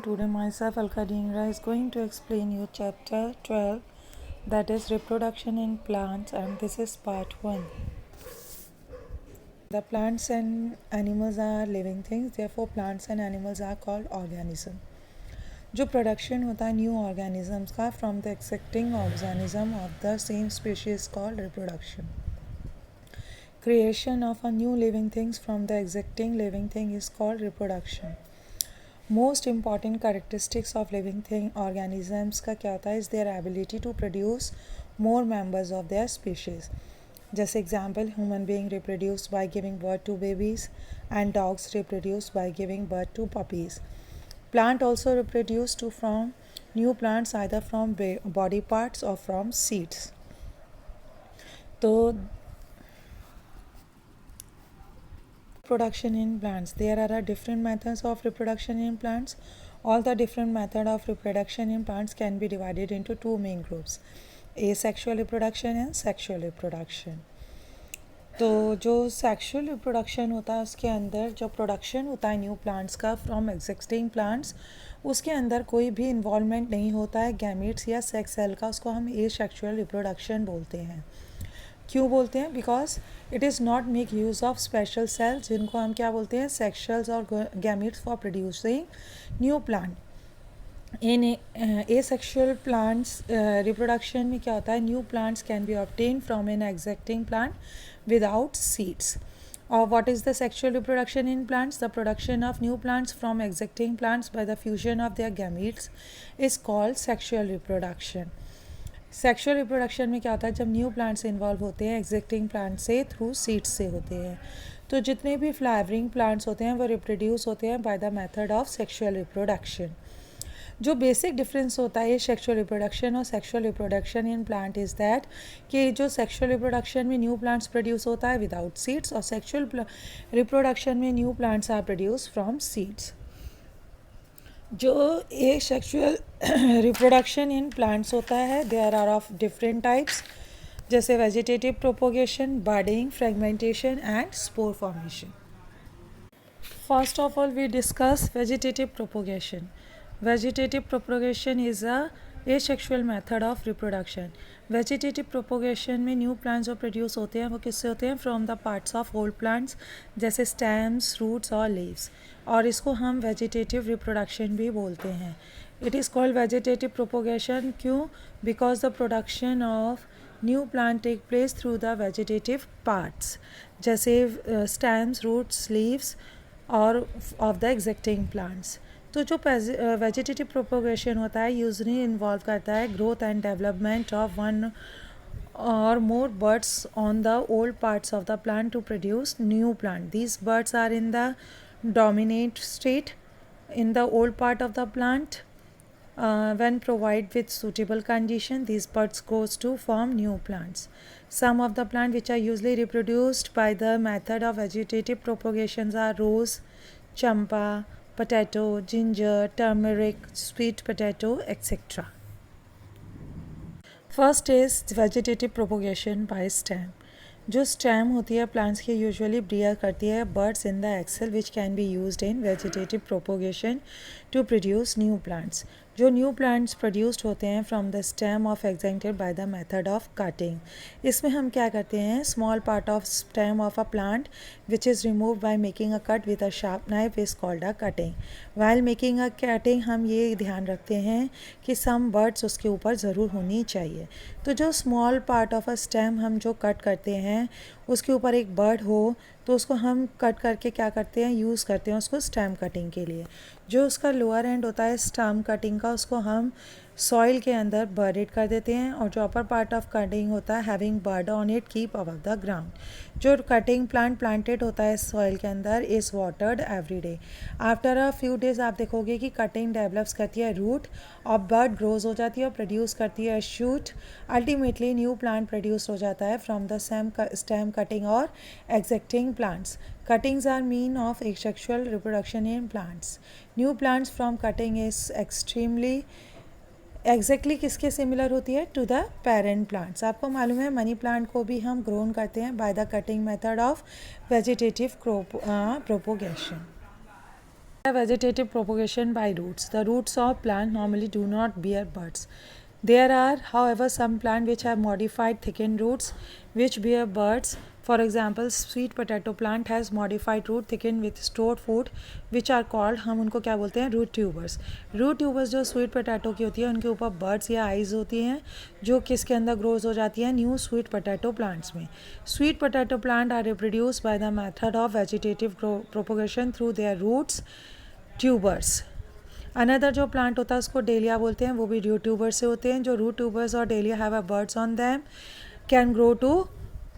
Today myself Alka Dhingra is going to explain you chapter 12, that is reproduction in plants, and this is part 1. The plants and animals are living things, therefore plants and animals are called organism. जो production होता है new organisms का from the existing organism of the same species called reproduction. Creation of a new living things from the existing living thing is called reproduction. Most important characteristics of living thing organisms का क्या होता है is their ability to produce more members of their species. जैसे example, human being reproduce by giving birth to babies and dogs reproduce by giving birth to puppies. Plant also reproduce to from new plants either from body parts or from seeds. तो reproduction in plants, there are different methods of reproduction in plants. All the different method of reproduction in plants can be divided into two main groups, asexual reproduction and sexual reproduction. तो जो sexual reproduction होता है उसके अंदर जो production होता है new plants का फ्रॉम एग्जिस्टिंग प्लांट्स, उसके अंदर कोई भी इन्वॉल्वमेंट नहीं होता है गैमेट्स या सेक्स सेल का, उसको हम एसेक्सुअल रिप्रोडक्शन बोलते हैं. क्यों बोलते हैं? Because it is not make use of special cells जिनको हम क्या बोलते हैं सेक्शुअल्स और gametes for producing new plant. In asexual plants reproduction में क्या होता है, new plants can be obtain from an existing plant without seeds. Or what is the sexual reproduction in plants? The production of new plants from existing plants by the fusion of their gametes is called sexual reproduction. Sexual reproduction में क्या होता है, जब new plants involve होते हैं existing plant से through seeds से होते हैं. तो जितने भी फ्लावरिंग प्लांट्स होते हैं वो रिप्रोड्यूस होते हैं by the method of sexual reproduction. जो बेसिक डिफरेंस होता है सेक्शुअल रिप्रोडक्शन और sexual reproduction in plant is that कि जो सेक्शुअल रिप्रोडक्शन में न्यू प्लांट्स प्रोड्यूस होता है विदाउट सीड्स और सेक्शुअल रिप्रोडक्शन में new plants are produce from seeds. जो एक सेक्शुअल रिप्रोडक्शन इन प्लांट्स होता है there are of different types, जैसे vegetative propagation, budding, fragmentation and spore formation. First of all we discuss vegetative propagation. Vegetative propagation is a asexual method of reproduction. Vegetative propagation में new plants जो produce होते हैं वो किससे होते हैं, from the parts of old plants जैसे stems, roots और लीव्स, और इसको हम वेजिटेटिव रिप्रोडक्शन भी बोलते हैं. It is called vegetative propagation. क्यों? Because the production of new plant take place through the vegetative parts जैसे स्टेम्स, रूट्स, लीव्स और ऑफ द एग्जिस्टिंग प्लांट्स. तो जो वेजिटेटिव प्रोपोगेशन होता है यूजली इन्वॉल्व करता है growth and development of one और more birds on the old parts of the plant to produce new plant. These birds are in the dominate state in the old part of the plant. When provided with suitable condition, these buds goes to form new plants. Some of the plants which are usually reproduced by the method of vegetative propagations are rose, champa, potato, ginger, turmeric, sweet potato, etc. First is vegetative propagation by stem. जो stem होती है plants की usually bear करती है buds in the axil which can be used in vegetative propagation to produce new plants. जो new plants produced होते हैं from the stem of एग्जेंटेड by the method of cutting. इसमें हम क्या करते हैं, small part of stem of a plant which is remove by making a cut with a sharp knife is called a cutting. While making a cutting हम ये ध्यान रखते हैं कि सम बर्ड्स उसके ऊपर ज़रूर होनी चाहिए. तो जो small part of a stem हम जो कट करते हैं उसके ऊपर एक बर्ड हो तो उसको हम कट करके क्या करते हैं, यूज़ करते हैं उसको स्टेम कटिंग के लिए. जो उसका लोअर एंड होता है स्टेम कटिंग का उसको हम सॉइल के अंदर बर्डेड कर देते हैं, और जो अपर पार्ट ऑफ कटिंग होता है having bird on it keep above the ground. जो कटिंग प्लांट प्लांटेड होता है सॉइल के अंदर is watered every day. After a few days आप देखोगे कि कटिंग डेवलप्स करती है रूट और बर्ड ग्रोज हो जाती है और प्रोड्यूस करती है shoot. Ultimately new plant produce हो जाता है फ्रॉम द स्टेम कटिंग और existing plants. Cuttings are mean of asexual reproduction in plants. New plants from cutting is extremely exactly किसके सिमिलर होती है, टू द पेरेंट प्लांट्स. आपको मालूम है मनी प्लांट को भी हम ग्रोन करते हैं by the cutting method of vegetative propagation. Vegetative propagation by roots. The roots of plant normally do not bear buds. There are, however, some plants which have modified thickened roots which bear buds. For example, sweet potato plant has modified root thickened with stored food which are called, हम उनको क्या बोलते हैं, root tubers. Root tubers जो sweet potato की होती है उनके ऊपर buds या eyes होती हैं जो किसके अंदर grows हो जाती है, new sweet potato plants में. Sweet potato plant are reproduced by the method of vegetative propagation through their roots, tubers. Another जो प्लांट होता है उसको डेलिया बोलते हैं, वो भी रूट ट्यूबर्स से होते हैं. जो रूट ट्यूबर्स और dahlia have a buds on them can grow to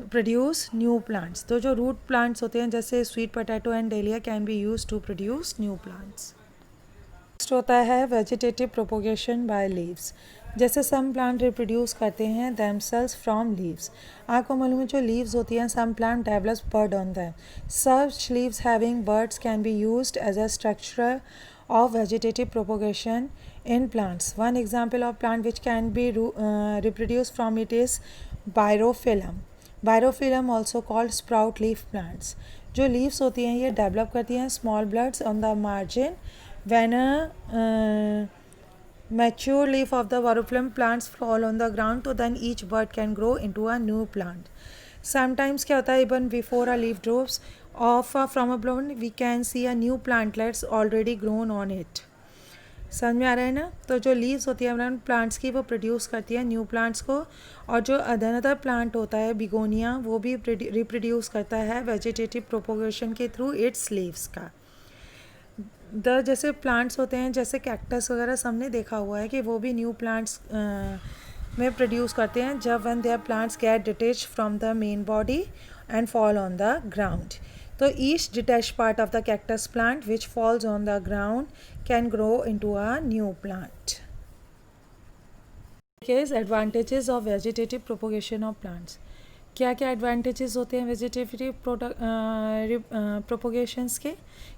produce new plants. तो जो रूट प्लांट्स होते हैं जैसे sweet potato and dahlia can be use to produce new plants. Next होता है वेजिटेटिव प्रोपोगेशन बाय लीव्स. जैसे some plant reproduce करते हैं देमसेल्स फ्रॉम लीव्स. आपको मालूम है जो लीव्स होती हैं some plant develops bud on them. Such leaves having buds can be used as a structure of vegetative propagation in plants. One example of plant which can be reproduced from it is Birophyllum. Birophyllum also called sprout leaf plants. जो leaves होती हैं ये develop करती हैं small buds on the margin. When a mature leaf of the Birophyllum plants fall on the ground, तो then each bud can grow into a new plant. Sometimes क्या होता है even before a leaf drops off from a plant we can see a new plantlets already grown on it. समझ में आ रहा है ना. तो जो लीव्स होती है प्लांट्स की वो प्रोड्यूस करती है न्यू प्लांट्स को. और जो अदर प्लांट होता है बिगोनिया वो भी रिप्रोड्यूस करता है वेजिटेटिव प्रोपोगेशन के थ्रू इट्स लीव्स का. जैसे प्लांट्स होते हैं जैसे कैक्टस वगैरह सबने देखा हुआ है कि वो भी न्यू प्लांट्स में प्रोड्यूस करते हैं जब when their plants get detached from the main body and fall on the ground. So each detached part of the cactus plant which falls on the ground can grow into a new plant. Case advantages of vegetative propagation of plants. क्या क्या advantages होते हैं vegetative प्रोपोगेशंस के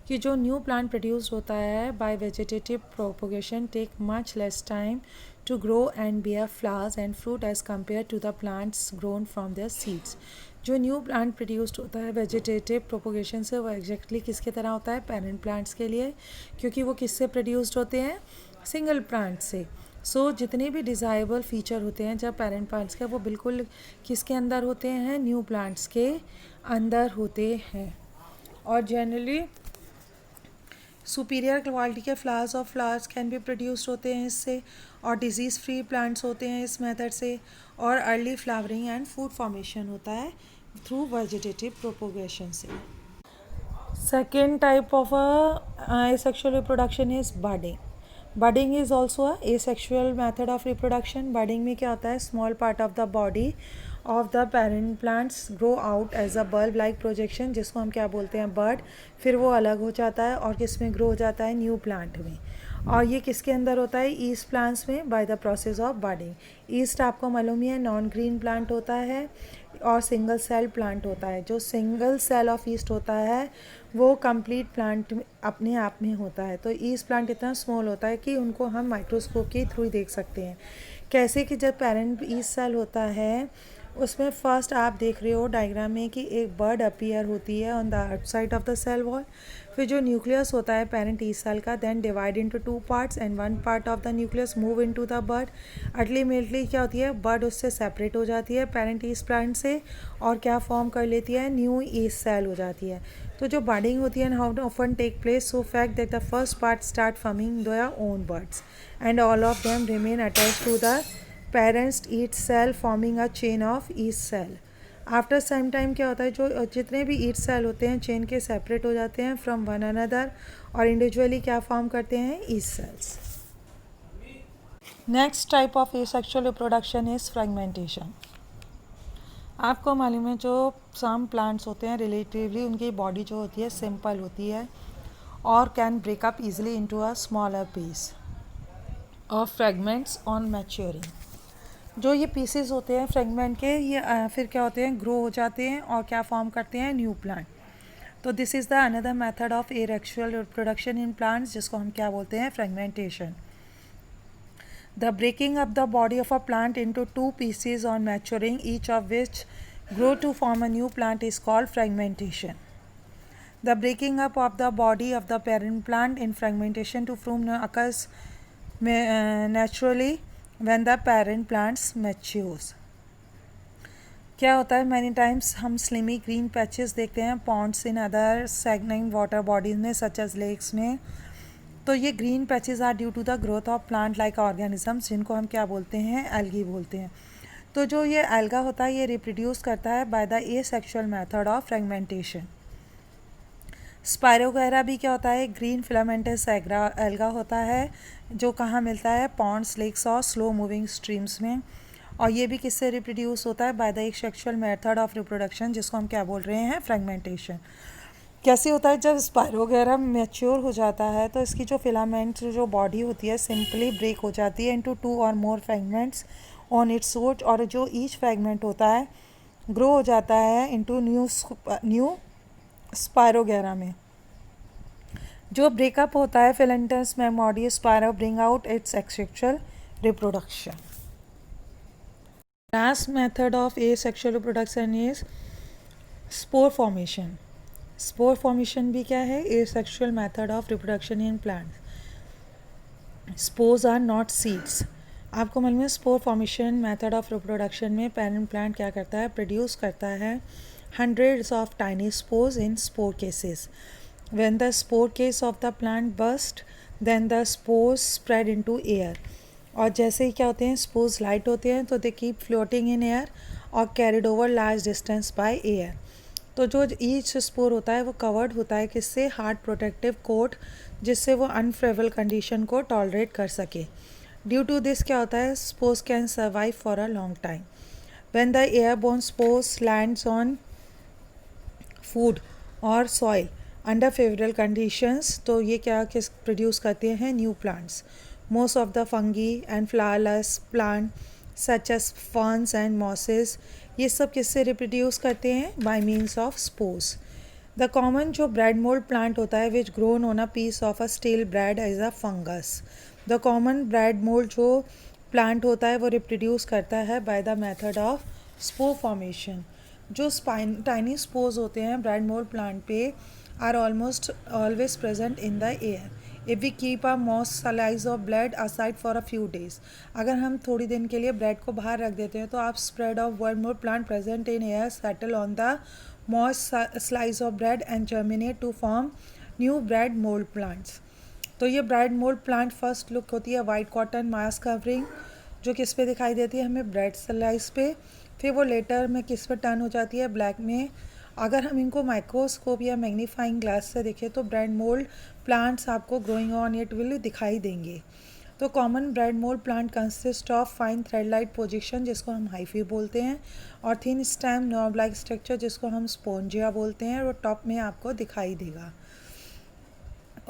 कि जो new plant produce होता है by vegetative propagation take much less time to grow and bear flowers and fruit as compared to the plants grown from their seeds. जो न्यू प्लांट प्रोड्यूस्ड होता है वेजिटेटिव प्रोपोगेशन से वो exactly किसके तरह होता है, पेरेंट प्लांट्स के लिए, क्योंकि वो किससे प्रोड्यूस्ड होते हैं, सिंगल प्लांट से. सो जितने भी डिज़ायरेबल फीचर होते हैं जब पेरेंट प्लांट्स के वो बिल्कुल किसके अंदर होते हैं, न्यू प्लांट्स के अंदर होते हैं. और जनरली सुपीरियर क्वालिटी के फ्लावर्स कैन भी प्रोड्यूस्ड होते हैं इससे. और डिजीज़ फ्री प्लांट्स होते हैं इस मेथड से. और early flowering and food formation होता है थ्रू वेजिटेटिव प्रोपोगेशन से. Second type of asexual reproduction is budding. Budding is also a asexual method of reproduction. Budding में क्या होता है, small part of the body of the parent plants grow out as a bulb like projection, जिसको हम क्या बोलते हैं, bird. फिर वो अलग हो जाता है और किस में ग्रो हो जाता है, न्यू प्लांट में. और ये किसके अंदर होता है, ईस्ट प्लांट्स में by the process of budding. East आपको मालूम ही है नॉन ग्रीन प्लांट होता है और सिंगल सेल प्लांट होता है. जो सिंगल सेल ऑफ ईस्ट होता है वो कंप्लीट प्लांट अपने आप में होता है. तो ईस्ट प्लांट इतना स्मॉल होता है कि उनको हम माइक्रोस्कोप के थ्रू ही देख सकते हैं. कैसे कि जब पेरेंट ईस्ट सेल होता है उसमें फर्स्ट आप देख रहे हो डायग्राम में कि एक बर्ड अपीयर होती है on the outside of the cell wall. फिर जो न्यूक्लियस होता है पेरेंट ईस्ट सेल का then divide into 2 parts and 1 part of the nucleus move into the bud. Ultimately क्या होती है, बर्ड उससे सेपरेट हो जाती है पेरेंट ईस्ट प्लांट से और क्या फॉर्म कर लेती है, न्यू ईस्ट सेल हो जाती है. तो जो बडिंग होती है how often take place, so fact that the first part start forming their own buds and all of them remain attached to the parents yeast cell forming a chain of yeast cell. After some time क्या होता है, जो जितने भी yeast cell होते हैं chain के separate हो जाते हैं फ्रॉम वन अनदर और इंडिविजुअली क्या फॉर्म करते हैं, east sales. Next type of asexual reproduction is fragmentation. आपको मालूम है जो सम प्लांट्स होते हैं रिलेटिवली उनकी बॉडी जो होती है सिंपल होती है और can break up easily into a smaller piece of fragments on maturing. जो ये पीसेस होते हैं फ्रेगमेंट के ये फिर क्या होते हैं, ग्रो हो जाते हैं और क्या फॉर्म करते हैं, न्यू प्लांट. तो this is the another method of asexual reproduction in plants जिसको हम क्या बोलते हैं, fragmentation. The breaking up the body of a plant into 2 pieces on maturing each of which grow to form a new plant is called fragmentation. The breaking up of the body of the parent plant in fragmentation to form occurs naturally when the parent plants matures. क्या होता है, many times हम slimy green patches देखते हैं ponds in other stagnant water bodies में such as lakes में. तो ये green patches are due to the growth of plant like organisms, जिनको हम क्या बोलते हैं, एल्गी बोलते हैं. तो जो ये एल्गा होता है ये रिप्रोड्यूस करता है by the asexual method of fragmentation. Spirogyra भी क्या होता है, ग्रीन फिलामेंटस एल्गा होता है जो कहाँ मिलता है, पॉन्ड्स, लेक्स और स्लो मूविंग स्ट्रीम्स में. और ये भी किससे रिप्रोड्यूस होता है, by the asexual method of reproduction, जिसको हम क्या बोल रहे हैं, फ्रेगमेंटेशन. कैसे होता है, जब स्पायरोगैरा मैच्योर हो जाता है तो इसकी जो फिलामेंट जो बॉडी होती है सिंपली ब्रेक हो जाती है इनटू 2 और मोर फ्रेगमेंट्स ऑन इट्स रूट, और जो ईच फ्रेगमेंट होता है ग्रो हो जाता है इनटू न्यू स्पायरोगैरा में. जो ब्रेकअप होता है फिलेंटस मेमोडी स्पायरो bring out its asexual reproduction. Last method of asexual reproduction is spore formation. Spore formation भी क्या है, asexual method of reproduction in plants. Spores are not seeds. आपको मालूम है spore formation method of reproduction में पेरेंट प्लांट क्या करता है, प्रोड्यूस करता है hundreds of tiny spores in spore cases. When the spore case of the plant burst, then the spores spread into air. और जैसे ही क्या होते हैं, spores light होते हैं तो they keep floating in air और carried over large distance by air. तो जो each spore होता है वो covered होता है किससे, hard protective coat, जिससे वो unfavorable condition को tolerate कर सके. Due to this क्या होता है, spores can survive for a long time. When the airborne spores lands on food और सॉइल अंडर फेवरेबल कंडीशंस, तो ये क्या किस प्रोड्यूस करते हैं, new plants. Most of the fungi and flowerless plant such as ferns and mosses, ये सब किससे रिप्रोड्यूस करते हैं, by means of spores. The common जो ब्रेड मोल्ड प्लांट होता है which grown on a piece of a stale bread as a fungus. The common bread mould जो plant होता है वो रिप्रोड्यूस करता है by the method of spore formation. जो टाइनी स्पोर्स होते हैं ब्रेड मोल्ड प्लांट पे are almost always present in the air. If we keep a moist slice of bread aside for a few days, अगर हम थोड़ी दिन के लिए ब्रेड को बाहर रख देते हैं तो आप spread of bread mould plant present in air settle on the moist slice of bread and germinate to form new bread mould plants. तो ये bread mould plant first look होती है वाइट कॉटन मास कवरिंग, जो किस पे दिखाई देती है हमें, ब्रेड स्लाइस पे. फिर वो लेटर में किस पर टर्न हो जाती है, ब्लैक में. अगर हम इनको माइक्रोस्कोप या मैग्नीफाइंग ग्लास से देखें तो ब्रेड मोल्ड प्लांट्स आपको ग्रोइंग ऑन इट विल दिखाई देंगे. तो common bread mould plant consist of fine thread light position, जिसको हम हाइफी बोलते हैं, और thin stem knob like structure, जिसको हम स्पोंजिया बोलते हैं, और टॉप में आपको दिखाई देगा.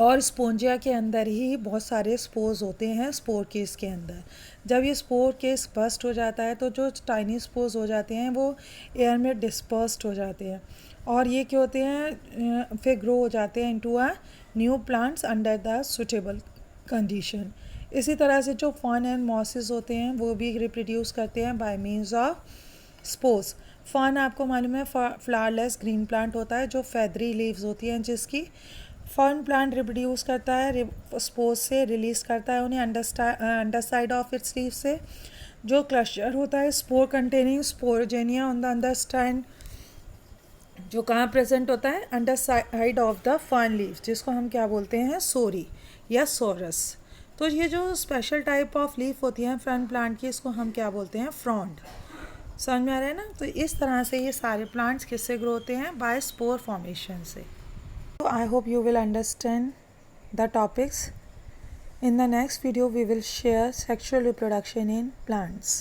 और स्पोंजिया के अंदर ही बहुत सारे स्पोर्स होते हैं स्पोर केस के अंदर. जब ये स्पोर केस बस्ट हो जाता है तो जो टाइनी स्पोर्स हो जाते हैं वो एयर में डिस्पर्स्ड हो जाते हैं, और ये क्या होते हैं, फिर ग्रो हो जाते हैं into a new plants under the suitable condition. इसी तरह से जो फर्न एंड मॉसेस होते हैं वो भी रिप्रोड्यूस करते हैं by means of spores. Fern आपको मालूम है फ्लावरलेस ग्रीन प्लांट होता है जो फेदरी लीव्स होती हैं, जिसकी फर्न प्लांट रिप्रोड्यूस करता है स्पोर्स से, रिलीज करता है उन्हें under side of its leave से. जो क्लस्टर होता है spore containing sporangia on the under stand, जो कहाँ प्रेजेंट होता है, under side of the fern leave, जिसको हम क्या बोलते हैं, सोरी या सोरस. तो ये जो स्पेशल टाइप ऑफ लीफ होती हैं फर्न प्लांट की, इसको हम क्या बोलते हैं, फ्रॉन्ड. समझ में आ रहा है ना. तो इस तरह से ये सारे प्लांट्स किससे ग्रो होते हैं, बाय स्पोर फॉर्मेशन से. So I hope you will understand the topics. In the next video we will share sexual reproduction in plants.